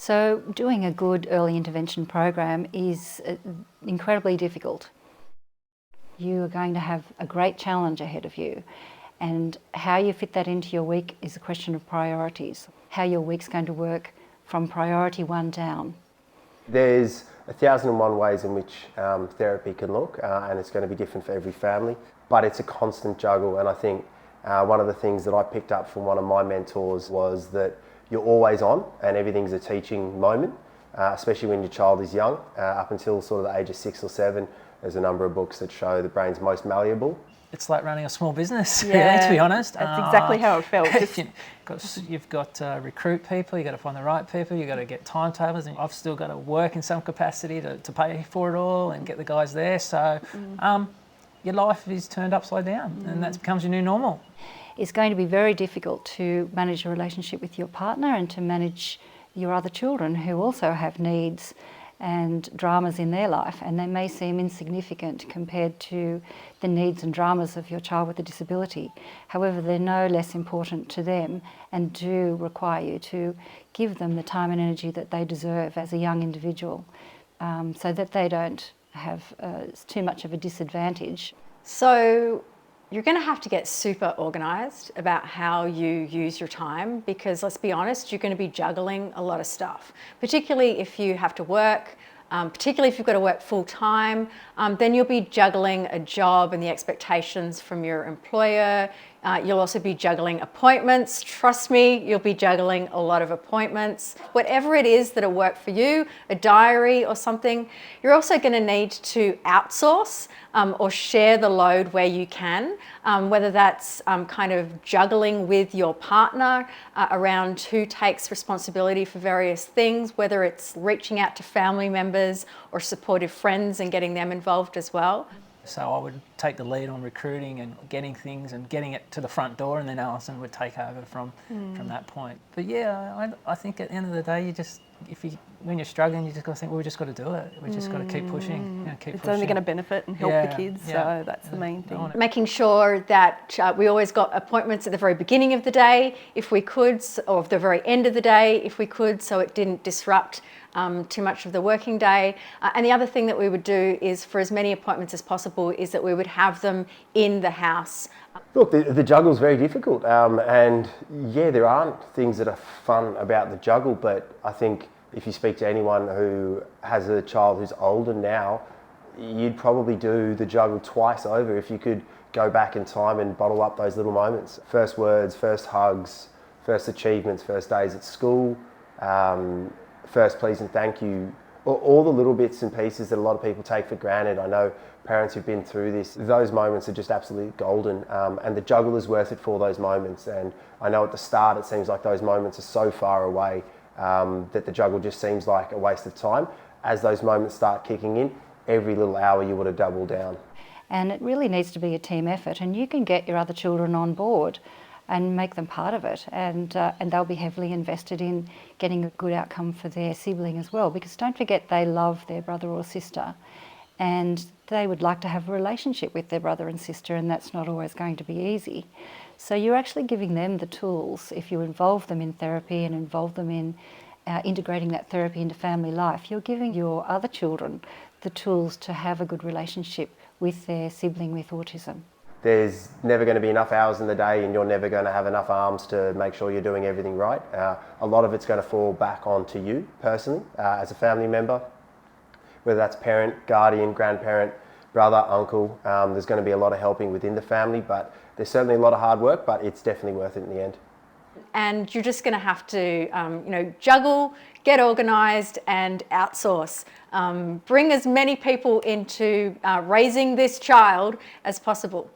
So doing a good early intervention program is incredibly difficult. You are going to have a great challenge ahead of you, and how you fit that into your week is a question of priorities. How your week's going to work from priority one down. There's 1,001 ways in which therapy can look, and it's going to be different for every family, but it's a constant juggle. And I think one of the things that I picked up from one of my mentors was that you're always on and everything's a teaching moment, especially when your child is young. Up until sort of the age of 6 or 7, there's a number of books that show the brain's most malleable. It's like running a small business, really, to be honest. That's exactly how it felt. You've got to recruit people, you've got to find the right people, you've got to get timetables, and I've still got to work in some capacity to pay for it all and get the guys there. So your life is turned upside down, and that becomes your new normal. It's going to be very difficult to manage your relationship with your partner and to manage your other children who also have needs and dramas in their life, and they may seem insignificant compared to the needs and dramas of your child with a disability. However, they're no less important to them and do require you to give them the time and energy that they deserve as a young individual, so that they don't have too much of a disadvantage. So you're going to have to get super organised about how you use your time, because let's be honest, you're going to be juggling a lot of stuff, particularly if you have to work, particularly if you've got to work full time, then you'll be juggling a job and the expectations from your employer. You'll also be juggling appointments. Trust me, you'll be juggling a lot of appointments. Whatever it is that'll work for you, a diary or something, you're also going to need to outsource or share the load where you can, whether that's kind of juggling with your partner around who takes responsibility for various things, whether it's reaching out to family members or supportive friends and getting them involved as well. So I would take the lead on recruiting and getting things and getting it to the front door, and then Alison would take over from that point. But yeah, I think at the end of the day, when you're struggling, you just got to think, well, we just got to do it. We just got to keep pushing. It's only going to benefit and help the kids, so that's the main thing. Making sure that we always got appointments at the very beginning of the day, if we could, or at the very end of the day, if we could, so it didn't disrupt too much of the working day. And the other thing that we would do is, for as many appointments as possible, is that we would have them in the house. Look, the juggle's very difficult, and yeah, there aren't things that are fun about the juggle, but I think if you speak to anyone who has a child who's older now, you'd probably do the juggle twice over if you could go back in time and bottle up those little moments. First words, first hugs, first achievements, first days at school, first please and thank you, all the little bits and pieces that a lot of people take for granted. I know parents who've been through this, those moments are just absolutely golden, and the juggle is worth it for those moments. And I know at the start it seems like those moments are so far away that the juggle just seems like a waste of time. As those moments start kicking in, every little hour you want to double down. And it really needs to be a team effort, and you can get your other children on board and make them part of it, and they'll be heavily invested in getting a good outcome for their sibling as well, because don't forget, they love their brother or sister and they would like to have a relationship with their brother and sister, and that's not always going to be easy. So you're actually giving them the tools. If you involve them in therapy and involve them in integrating that therapy into family life, you're giving your other children the tools to have a good relationship with their sibling with autism. There's never going to be enough hours in the day, and you're never going to have enough arms to make sure you're doing everything right. A lot of it's going to fall back onto you personally as a family member, whether that's parent, guardian, grandparent, brother, uncle. There's going to be a lot of helping within the family, but there's certainly a lot of hard work, but it's definitely worth it in the end. And you're just going to have to juggle, get organised and outsource. Bring as many people into raising this child as possible.